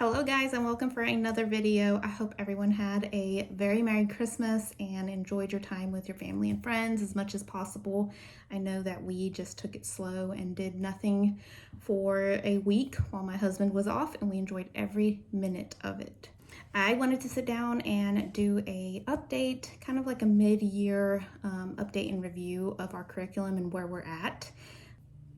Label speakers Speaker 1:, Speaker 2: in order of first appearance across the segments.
Speaker 1: Hello guys, and welcome for another video. I hope everyone had a very Merry Christmas and enjoyed your time with your family and friends as much as possible. I know that we just took it slow and did nothing for a week while my husband was off, and we enjoyed every minute of it. I wanted to sit down and do a update, kind of like a mid-year update and review of our curriculum and where we're at.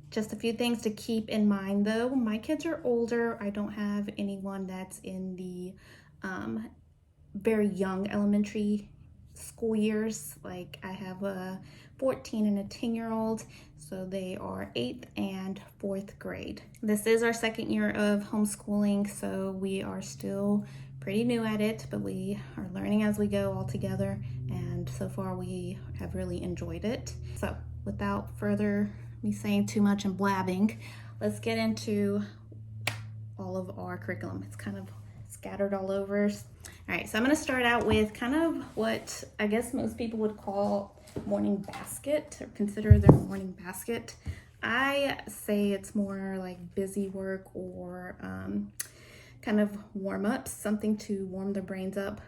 Speaker 1: Just a few things to keep in mind though. My kids are older. I don't have anyone that's in the very young elementary school years. Like I have a 14 and a 10-year-old, so they are 8th and 4th grade. This is our second year of homeschooling, so we are still pretty new at it, but we are learning as we go all together, and so far we have really enjoyed it. So without further me saying too much and blabbing, let's get into all of our curriculum. It's kind of scattered all over. All right, so I'm going to start out with kind of what I guess most people would call morning basket, or consider their morning basket. I say it's more like busy work or kind of warm-ups, something to warm their brains up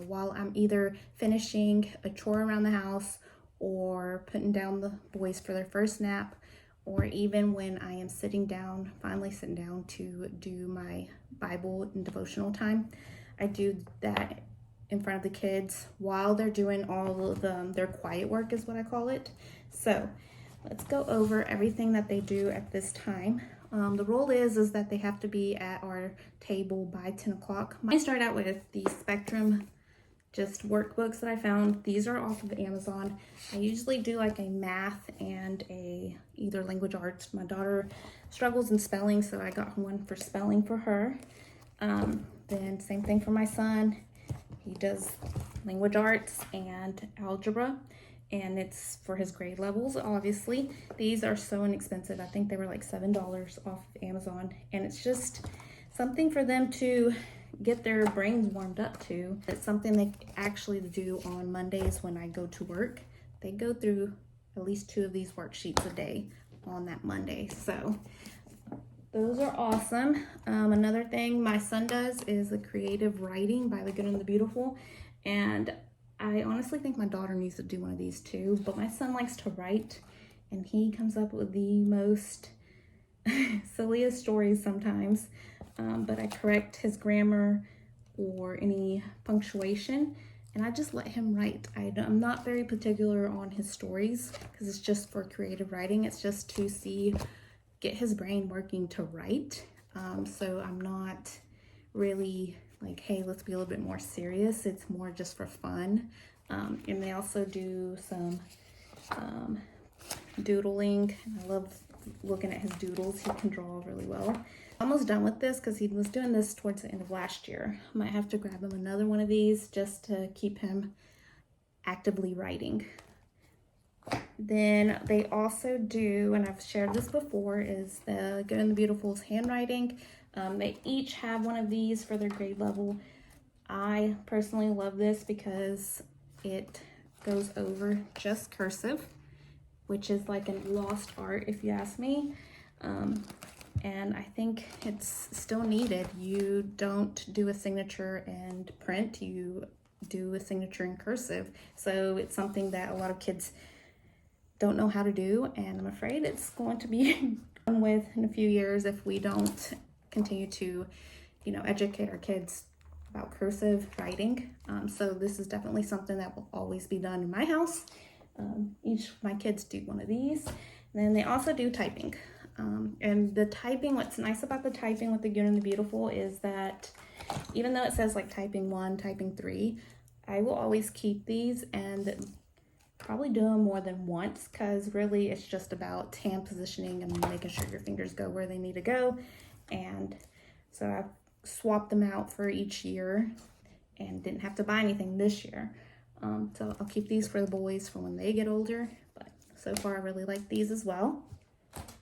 Speaker 1: while I'm either finishing a chore around the house or putting down the boys for their first nap, or even when I am finally sitting down to do my Bible and devotional time. I do that in front of the kids while they're doing all of their quiet work is what I call it. So let's go over everything that they do at this time. The rule is that they have to be at our table by 10 o'clock. I start out with the Spectrum just workbooks that I found. These are off of Amazon. I usually do like a math and either language arts. My daughter struggles in spelling, so I got one for spelling for her. Then same thing for my son. He does language arts and algebra, and it's for his grade levels, obviously. These are so inexpensive. I think they were like $7 off of Amazon, and it's just something for them to get their brains warmed up to. It's something they actually do on Mondays when I go to work. They go through at least 2 of these worksheets a day on that Monday. So those are awesome. Another thing my son does is a creative writing by the Good and the Beautiful. And I honestly think my daughter needs to do one of these too, but my son likes to write and he comes up with the most silliest stories sometimes. But I correct his grammar or any punctuation, and I just let him write. I'm not very particular on his stories because it's just for creative writing. It's just to get his brain working to write. So I'm not really like, hey, let's be a little bit more serious. It's more just for fun. And they also do some doodling. I love looking at his doodles. He can draw really well. Almost done with this because he was doing this towards the end of last year. Might have to grab him another one of these just to keep him actively writing. Then they also do, and I've shared this before, is the Good and the Beautiful's handwriting. They each have one of these for their grade level. I personally love this because it goes over just cursive, which is like a lost art if you ask me. And I think it's still needed. You don't do a signature and print, you do a signature in cursive. So it's something that a lot of kids don't know how to do, and I'm afraid it's going to be done with in a few years if we don't continue to, educate our kids about cursive writing. So this is definitely something that will always be done in my house. Each of my kids do one of these. And then they also do typing. And the typing, what's nice about the typing with the Good and the Beautiful is that even though it says like typing 1, typing 3, I will always keep these and probably do them more than once, because really it's just about hand positioning and making sure your fingers go where they need to go. And so I've swapped them out for each year and didn't have to buy anything this year. So I'll keep these for the boys for when they get older, but so far I really like these as well.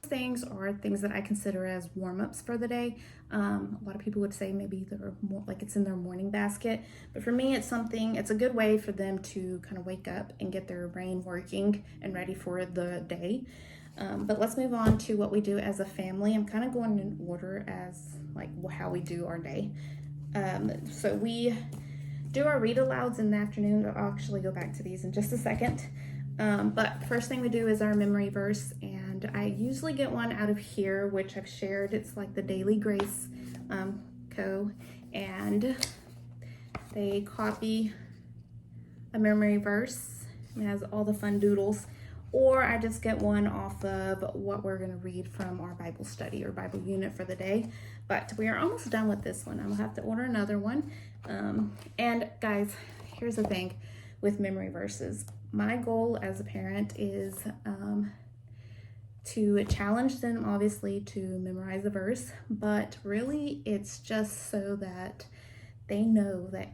Speaker 1: Things are things that I consider as warm-ups for the day. A lot of people would say maybe they're more like it's in their morning basket, but for me it's a good way for them to kind of wake up and get their brain working and ready for the day. But let's move on to what we do as a family. I'm kind of going in order as like how we do our day. So we do our read alouds in the afternoon. I'll actually go back to these in just a second. But first thing we do is our memory verse, and I usually get one out of here, which I've shared. It's like the Daily Grace Co. And they copy a memory verse. It has all the fun doodles. Or I just get one off of what we're going to read from our Bible study or Bible unit for the day. But we are almost done with this one. I'll have to order another one. And guys, here's the thing with memory verses. My goal as a parent is to challenge them, obviously, to memorize a verse. But really, it's just so that they know that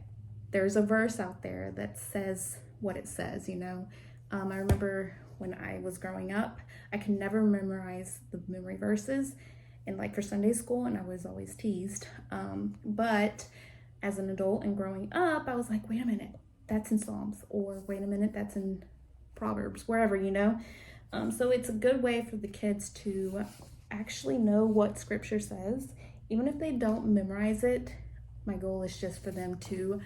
Speaker 1: there's a verse out there that says what it says, you know. I remember when I was growing up, I could never memorize the memory verses and like for Sunday school, and I was always teased. But as an adult and growing up, I was like, wait a minute, that's in Psalms, or wait a minute, that's in Proverbs, wherever, you know. So it's a good way for the kids to actually know what scripture says, even if they don't memorize it. My goal is just for them to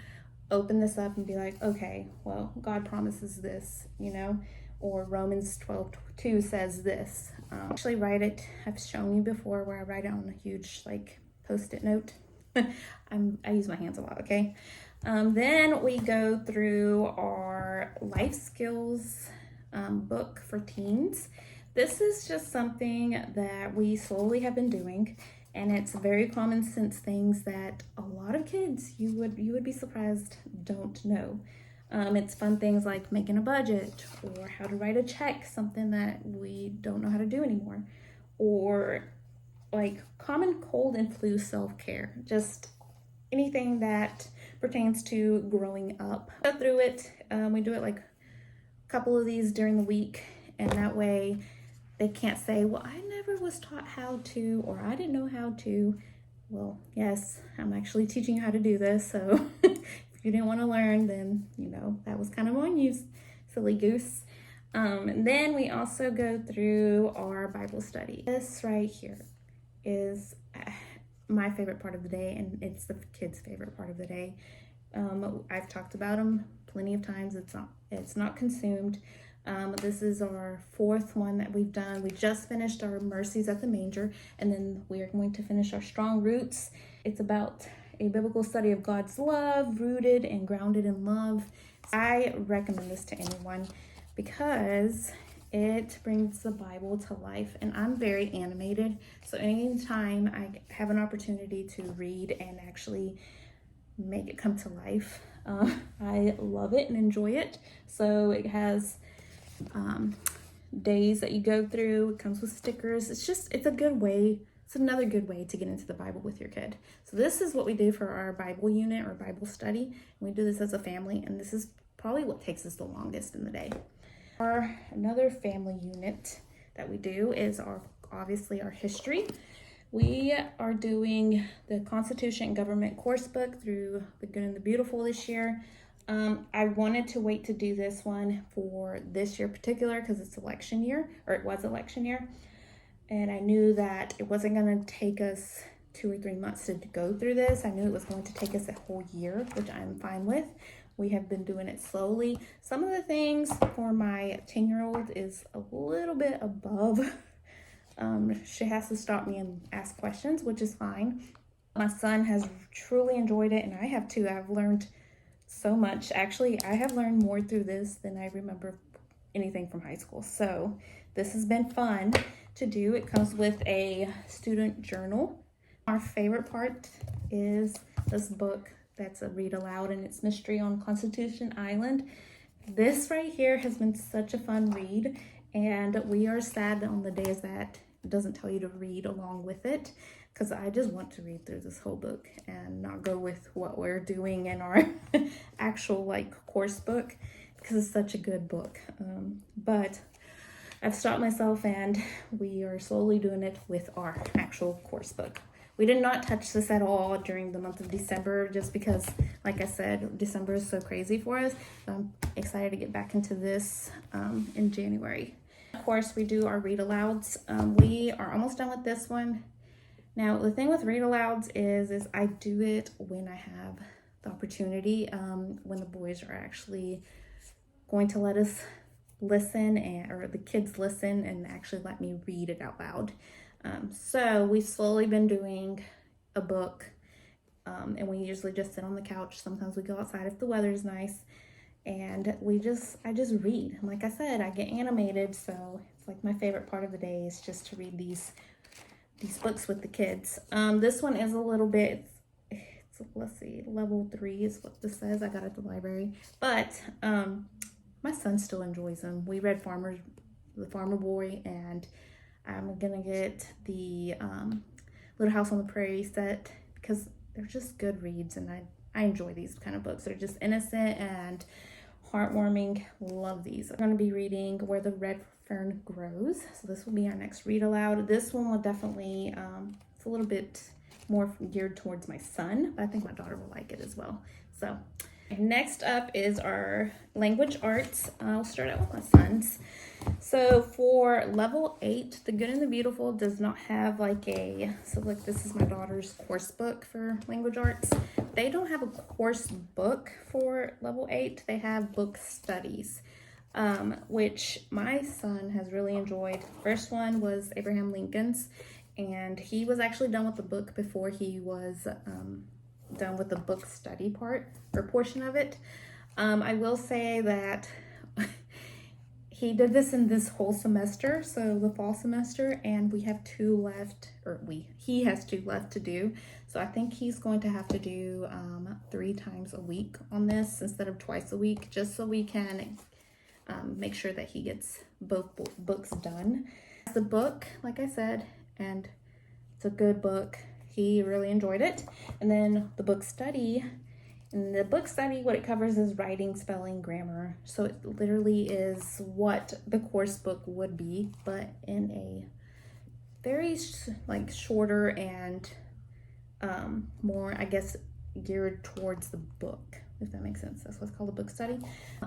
Speaker 1: open this up and be like, okay, well, God promises this, you know, or Romans 12:2 says this. Actually write it. I've shown you before where I write it on a huge like post-it note. I use my hands a lot, okay? Then we go through our life skills book for teens. This is just something that we slowly have been doing, and it's very common sense things that a lot of kids, you would be surprised, don't know. It's fun things like making a budget, or how to write a check, something that we don't know how to do anymore, or like common cold and flu self-care, just anything that pertains to growing up. Go through it. We do it like a couple of these during the week, and that way they can't say, well, I never was taught how to, or I didn't know how to. Well, yes, I'm actually teaching you how to do this, so if you didn't want to learn, then, you know, that was kind of on you, silly goose. And then we also go through our Bible study. This right here is my favorite part of the day, and it's the kids' favorite part of the day. I've talked about them plenty of times. It's not consumed. This is our fourth one that we've done. We just finished our Mercies at the Manger, and then we are going to finish our Strong Roots. It's about a biblical study of God's love, rooted and grounded in love. I recommend this to anyone because it brings the Bible to life, and I'm very animated. So anytime I have an opportunity to read and actually make it come to life, I love it and enjoy it. So it has days that you go through. It comes with stickers. It's a good way. It's another good way to get into the Bible with your kid. So this is what we do for our Bible unit or Bible study. And we do this as a family, and this is probably what takes us the longest in the day. Another family unit that we do is obviously our history. We are doing the Constitution and Government course book through The Good and the Beautiful this year. I wanted to wait to do this one for this year particular because it's election year, or it was election year. And I knew that it wasn't going to take us 2 or 3 months to go through this. I knew it was going to take us a whole year, which I'm fine with. We have been doing it slowly. Some of the things for my 10-year-old is a little bit above. She has to stop me and ask questions, which is fine. My son has truly enjoyed it, and I have too. I've learned so much. Actually, I have learned more through this than I remember anything from high school. So this has been fun to do. It comes with a student journal. Our favorite part is this book that's a read aloud, and it's Mystery on Constitution Island. This right here has been such a fun read, and we are sad on the days that it doesn't tell you to read along with it, because I just want to read through this whole book and not go with what we're doing in our actual like course book, because it's such a good book. But I've stopped myself, and we are slowly doing it with our actual course book. We did not touch this at all during the month of December, just because, like I said, December is so crazy for us. So I'm excited to get back into this in January. course, we do our read alouds. We are almost done with this one. Now, the thing with read alouds is I do it when I have the opportunity, when the boys are actually going to let us listen, or the kids listen and actually let me read it out loud. So we've slowly been doing a book, and we usually just sit on the couch. Sometimes we go outside if the weather's nice, and I just read. And like I said, I get animated, so it's like my favorite part of the day is just to read these books with the kids. This one is a little bit, let's see, level 3 is what this says. I got it at the library, but my son still enjoys them. We read The Farmer Boy, and I'm gonna get the Little House on the Prairie set because they're just good reads, and I enjoy these kind of books. They're just innocent and heartwarming. Love these. I'm gonna be reading Where the Red Fern Grows. So this will be our next read aloud. This one will definitely, it's a little bit more geared towards my son, but I think my daughter will like it as well. So next up is our language arts. I'll start out with my son's. So for level 8, The Good and the Beautiful does not have like this is my daughter's course book for language arts. They don't have a course book for level 8. They have book studies, which my son has really enjoyed. First one was Abraham Lincoln's, and he was actually done with the book before he was done with the book study part or portion of it. I will say that he did this in this whole semester, so the fall semester, and we have 2 left, he has 2 left to do. So I think he's going to have to do 3 times a week on this instead of twice a week, just so we can make sure that he gets both books done. The book, like I said, and it's a good book. He really enjoyed it. And then the book study. In the book study, what it covers is writing, spelling, grammar. So it literally is what the course book would be, but in a very shorter and more, I guess, geared towards the book, if that makes sense. That's what's called a book study.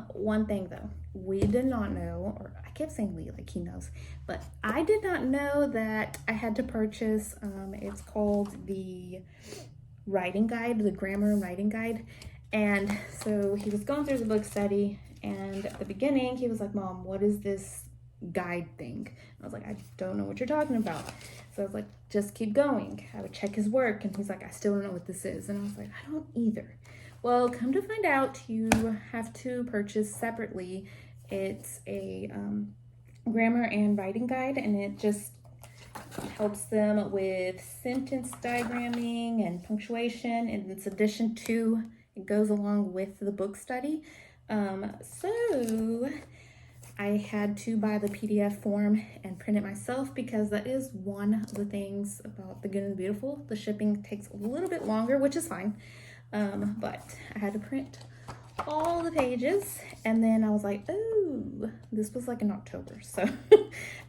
Speaker 1: One thing though, we did not know, or I kept saying we, like he knows, but I did not know that I had to purchase, it's called the writing guide, the grammar and writing guide. And so he was going through the book study, and at the beginning he was like, "Mom, what is this guide thing?" I was like, "I don't know what you're talking about." So I was like, "Just keep going." I would check his work, and he's like, "I still don't know what this is." And I was like, "I don't either." Well, come to find out, you have to purchase separately. It's a grammar and writing guide, and it just helps them with sentence diagramming and punctuation, and it's addition to, it goes along with the book study. So I had to buy the PDF form and print it myself, because that is one of the things about The Good and the Beautiful. The shipping takes a little bit longer, which is fine, but I had to print all the pages, and then I was like, oh, this was like in October, so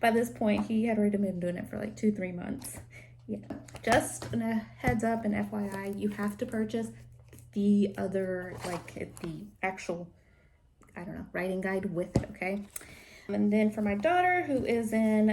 Speaker 1: by this point he had already been doing it for like 2-3 months. Yeah, just a heads up and FYI, you have to purchase the other, the actual, I don't know, writing guide with it, okay? And then for my daughter, who is in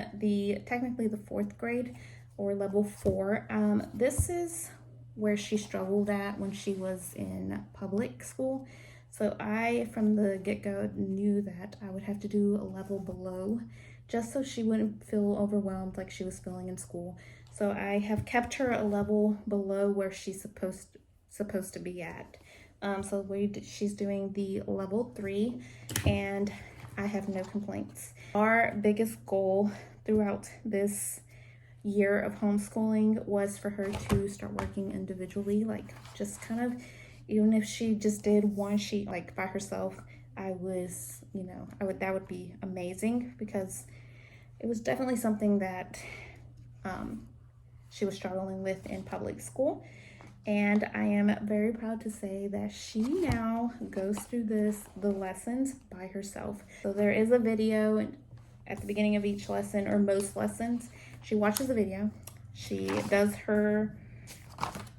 Speaker 1: technically the 4th grade, or level 4, this is where she struggled at when she was in public school. So I, from the get-go, knew that I would have to do a level below, just so she wouldn't feel overwhelmed like she was feeling in school. So I have kept her a level below where she's supposed to be at. So she's doing the level 3, and I have no complaints. Our biggest goal throughout this year of homeschooling was for her to start working individually, just kind of, even if she just did one sheet by herself, that would be amazing, because it was definitely something that she was struggling with in public school. And I am very proud to say that she now goes through the lessons by herself. So there is a video at the beginning of each lesson, or most lessons. She watches the video, she does her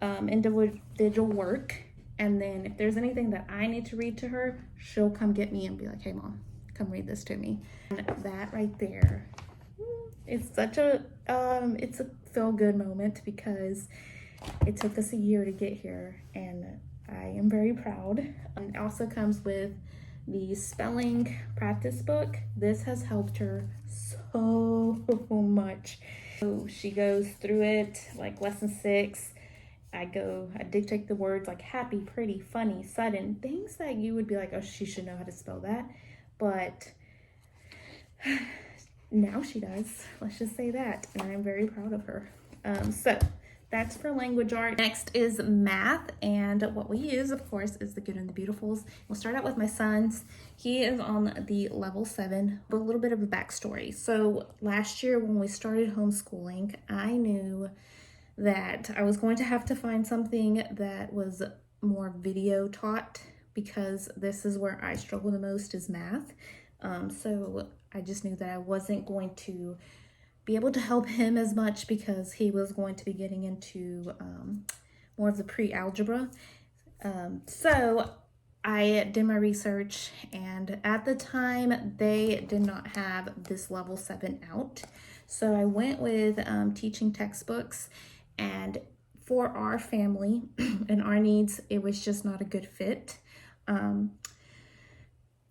Speaker 1: individual work, and then if there's anything that I need to read to her, she'll come get me and be like, "Hey Mom, come read this to me. And that right there is such a, it's a feel-good moment because it took us a year to get here, and I am very proud. It also comes with the spelling practice book. This has helped her so much. So she goes through it, like lesson 6. I dictate the words like happy, pretty, funny, sudden, things that you would be like, oh, she should know how to spell that. But now she does. Let's just say that. And I'm very proud of her. So that's for language art. Next is math. And what we use, of course, is the Good and the Beautifuls. We'll start out with my son's. He is on the level 7, but a little bit of a backstory. So last year when we started homeschooling, I knew that I was going to have to find something that was more video taught, because this is where I struggle the most, is math. So I just knew that I wasn't going to be able to help him as much because he was going to be getting into more of the pre-algebra. So I did my research, and at the time they did not have this level 7 out. So I went with teaching textbooks, and for our family and our needs, it was just not a good fit.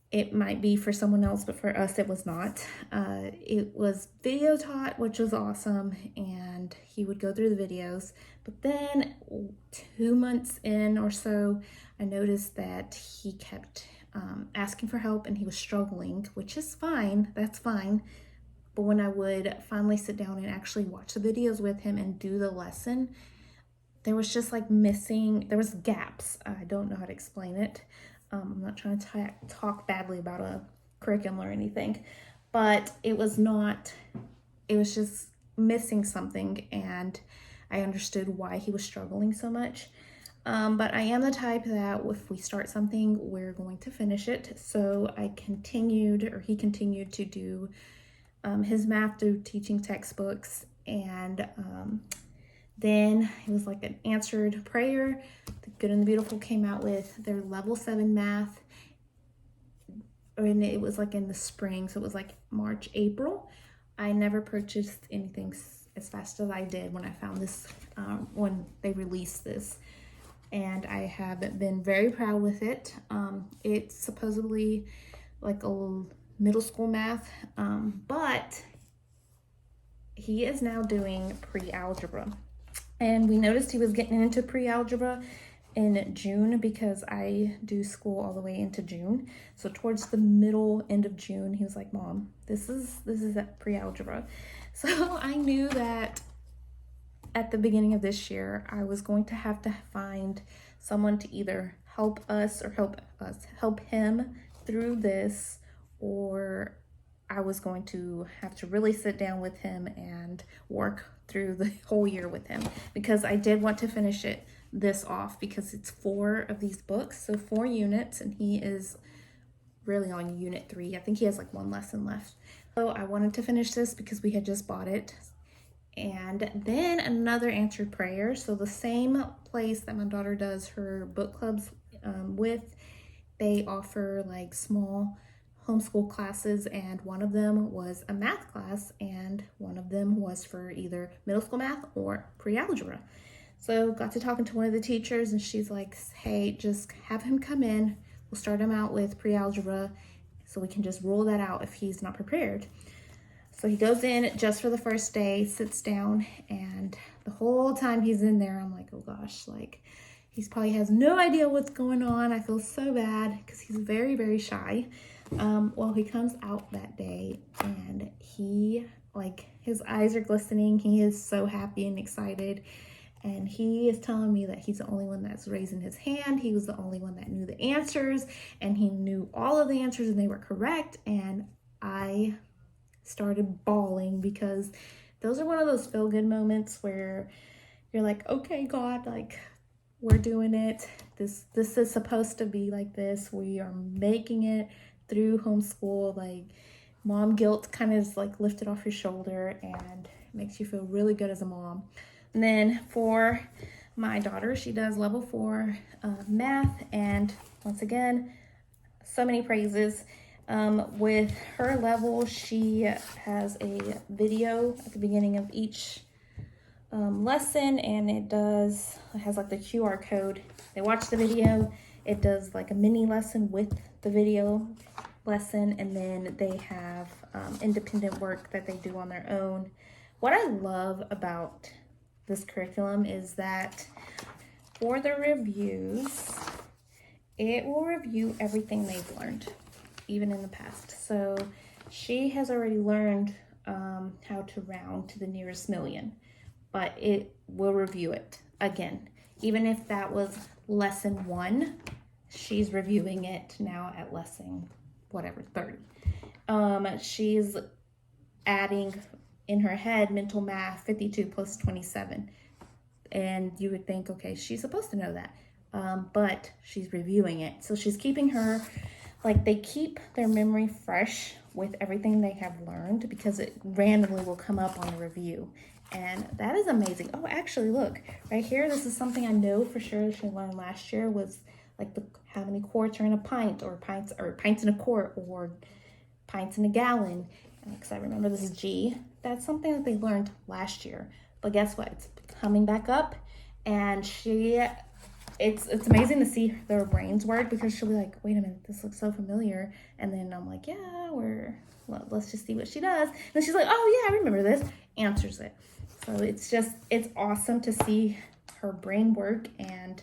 Speaker 1: It might be for someone else, but for us, it was not. It was video taught, which was awesome, and he would go through the videos. But then 2 months in or so, I noticed that he kept asking for help, and he was struggling, which is fine. That's fine. But when I would finally sit down and actually watch the videos with him and do the lesson, there was just like there was gaps. I don't know how to explain it. I'm not trying to talk badly about a curriculum or anything, but it was just missing something, and I understood why he was struggling so much. But I am the type that if we start something, we're going to finish it. So he continued to do his math through teaching textbooks, and then it was like an answered prayer. The Good and the Beautiful came out with their level 7 math, and it was like in the spring, so it was like March, April. I never purchased anything as fast as I did when I found this, when they released this, and I have been very proud with it. It's supposedly like a middle school math, but he is now doing pre-algebra. And we noticed he was getting into pre-algebra in June because I do school all the way into June. So towards the end of June, he was like, Mom, this is at pre-algebra. So I knew that at the beginning of this year, I was going to have to find someone to either help us or help him through this, or I was going to have to really sit down with him and work through the whole year with him, because I did want to finish this off because it's 4 of these books, so 4 units, and he is really on unit 3. I think he has like 1 lesson left. So I wanted to finish this because we had just bought it. And then another answered prayer. So the same place that my daughter does her book clubs with, they offer like small homeschool classes, and one of them was a math class, and one of them was for either middle school math or pre-algebra. So got to talking to one of the teachers, and she's like, hey, just have him come in. We'll start him out with pre-algebra so we can just rule that out if he's not prepared. So he goes in just for the first day, sits down, and the whole time he's in there, I'm like, oh gosh, like he probably has no idea what's going on. I feel so bad because he's very, very shy. Well, he comes out that day, and his eyes are glistening. He is so happy and excited. And he is telling me that he's the only one that's raising his hand. He was the only one that knew the answers, and he knew all of the answers and they were correct. And I started bawling because those are one of those feel-good moments where you're like, okay, God, like we're doing it. This is supposed to be like this. We are making it through homeschool. Like mom guilt kind of is like lifted off your shoulder, and it makes you feel really good as a mom. And then for my daughter, she does level 4 math, and once again, so many praises. With her level, she has a video at the beginning of each lesson, and it has like the QR code. They watch the video, it does like a mini lesson with the video lesson, and then they have independent work that they do on their own. What I love about this curriculum is that for the reviews, it will review everything they've learned, even in the past. So she has already learned how to round to the nearest million, but it will review it again. Even if that was lesson 1, she's reviewing it now at lesson whatever 30. She's adding in her head mental math 52 plus 27, and you would think, okay, she's supposed to know that, but she's reviewing it. So she's keeping her, like, they keep their memory fresh with everything they have learned, because it randomly will come up on the review. And that is amazing. Oh, actually, look, right here, this is something I know for sure she learned last year, was like how many quarts are in a pint, or pints in a quart, or pints in a gallon. Because I remember this is G. That's something that they learned last year. But guess what? It's coming back up, and it's amazing to see their brains work, because she'll be like, wait a minute, this looks so familiar. And then I'm like, yeah, let's just see what she does. And she's like, oh yeah, I remember this, answers it. So it's awesome to see her brain work, and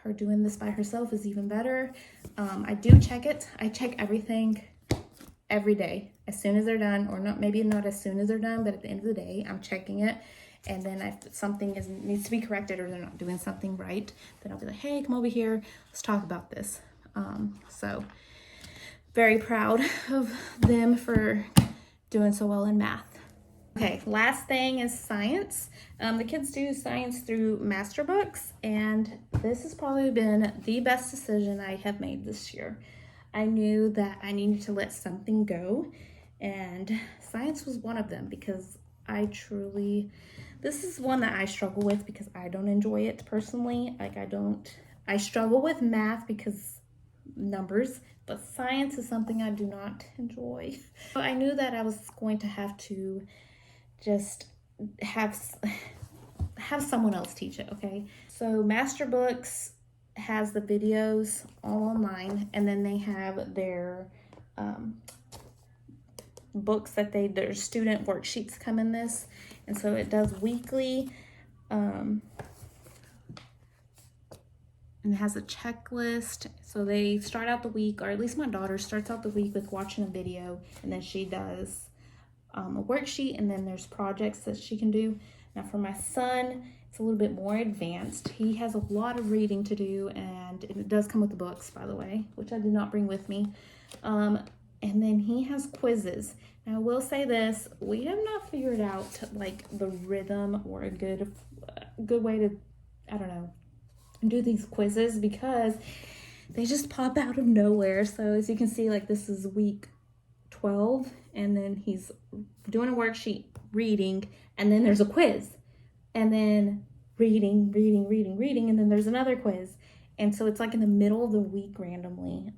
Speaker 1: her doing this by herself is even better. I do check it. I check everything every day as soon as they're done, or maybe not as soon as they're done, but at the end of the day, I'm checking it. And then if something needs to be corrected, or they're not doing something right, then I'll be like, hey, come over here, let's talk about this. So very proud of them for doing so well in math. Okay, last thing is science. The kids do science through master books, and this has probably been the best decision I have made this year. I knew that I needed to let something go, and science was one of them, because this is one that I struggle with, because I don't enjoy it personally. I struggle with math because numbers, but science is something I do not enjoy. So I knew that I was going to have to just have someone else teach it, okay? So Master Books has the videos all online, and then they have their books that their student worksheets come in this, and so it does weekly, and it has a checklist. So they start out the week, or at least my daughter starts out the week with watching a video, and then she does a worksheet, and then there's projects that she can do. Now for my son, it's a little bit more advanced. He has a lot of reading to do, and it does come with the books, by the way, which I did not bring with me. And then he has quizzes. Now I will say this, we have not figured out like the rhythm or a good way to, I don't know, do these quizzes, because they just pop out of nowhere. So as you can see, like, this is week 12, and then he's doing a worksheet, reading, and then there's a quiz, and then reading, and then there's another quiz. And so it's like in the middle of the week randomly.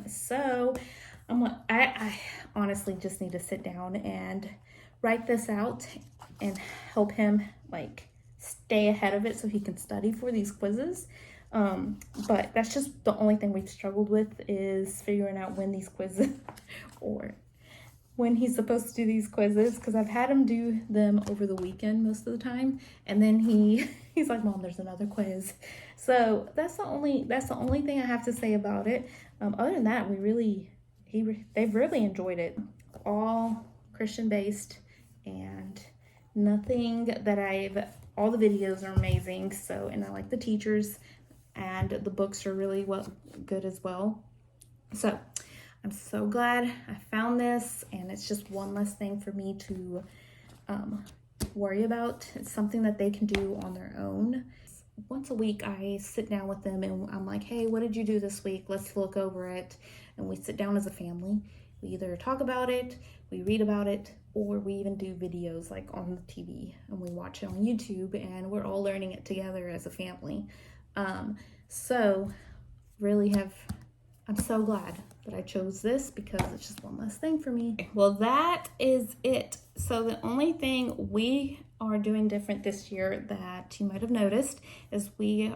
Speaker 1: So I honestly just need to sit down and write this out and help him like stay ahead of it so he can study for these quizzes. But that's just the only thing we've struggled with, is figuring out when these quizzes or when he's supposed to do these quizzes, because I've had him do them over the weekend most of the time, and then he's like, Mom, there's another quiz. So that's the only thing I have to say about it. Other than that, they've really enjoyed it. All Christian based, and all the videos are amazing. So, and I like the teachers, and the books are really good as well. So I'm so glad I found this, and it's just one less thing for me to worry about. It's something that they can do on their own. Once a week, I sit down with them, and I'm like, hey, what did you do this week? Let's look over it. And we sit down as a family. We either talk about it, we read about it, or we even do videos like on the TV, and we watch it on YouTube, and we're all learning it together as a family. So really I'm so glad But I chose this because it's just one less thing for me. Well, that is it. So the only thing we are doing different this year that you might have noticed is we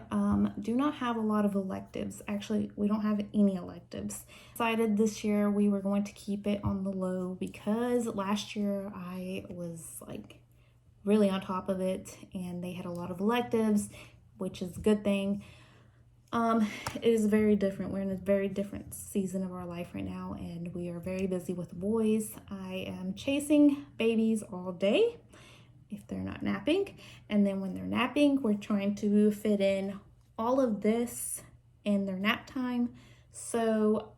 Speaker 1: do not have a lot of electives. Actually, we don't have any electives. Decided this year we were going to keep it on the low because last year I was like really on top of it and they had a lot of electives, which is a good thing. It is very different. We're in a very different season of our life right now, and we are very busy with the boys. I am chasing babies all day if they're not napping, and then when they're napping, we're trying to fit in all of this in their nap time. So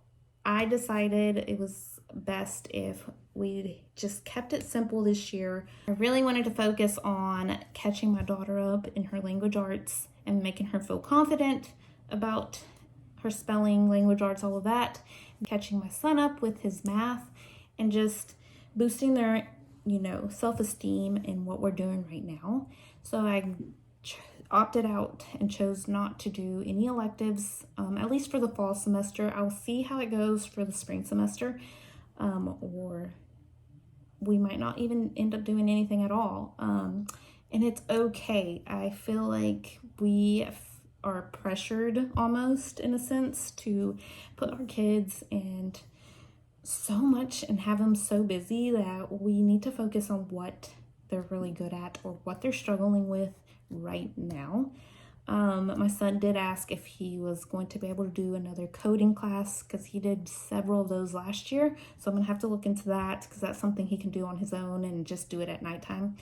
Speaker 1: I decided it was best if we just kept it simple this year. I really wanted to focus on catching my daughter up in her language arts and making her feel confident about her spelling, language arts, all of that, catching my son up with his math, and just boosting their, self-esteem in what we're doing right now. So I opted out and chose not to do any electives, at least for the fall semester. I'll see how it goes for the spring semester, or we might not even end up doing anything at all. And it's okay. I feel like we are pressured almost in a sense to put our kids in so much and have them so busy that we need to focus on what they're really good at or what they're struggling with right now. My son did ask if he was going to be able to do another coding class because he did several of those last year. So I'm gonna have to look into that because that's something he can do on his own and just do it at nighttime.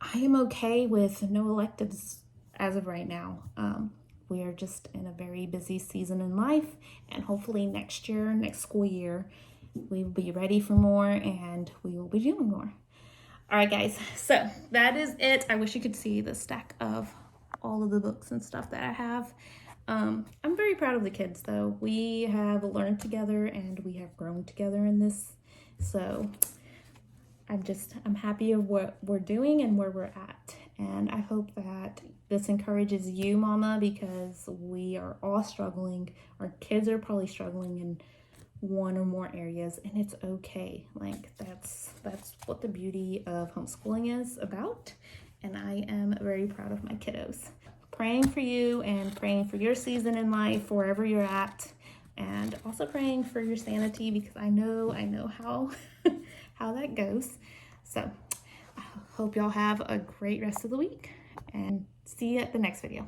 Speaker 1: I am okay with no electives as of right now. We are just in a very busy season in life, and hopefully next year, next school year, we will be ready for more and we will be doing more. All right, guys, so that is it. I wish you could see the stack of all of the books and stuff that I have. I'm very proud of the kids, though. We have learned together and we have grown together in this. So I'm happy of what we're doing and where we're at. And I hope that this encourages you, Mama, because we are all struggling. Our kids are probably struggling in one or more areas, and it's okay. Like that's what the beauty of homeschooling is about. And I am very proud of my kiddos. Praying for you and praying for your season in life, wherever you're at, and also praying for your sanity because I know how how that goes. So I hope y'all have a great rest of the week and see you at the next video.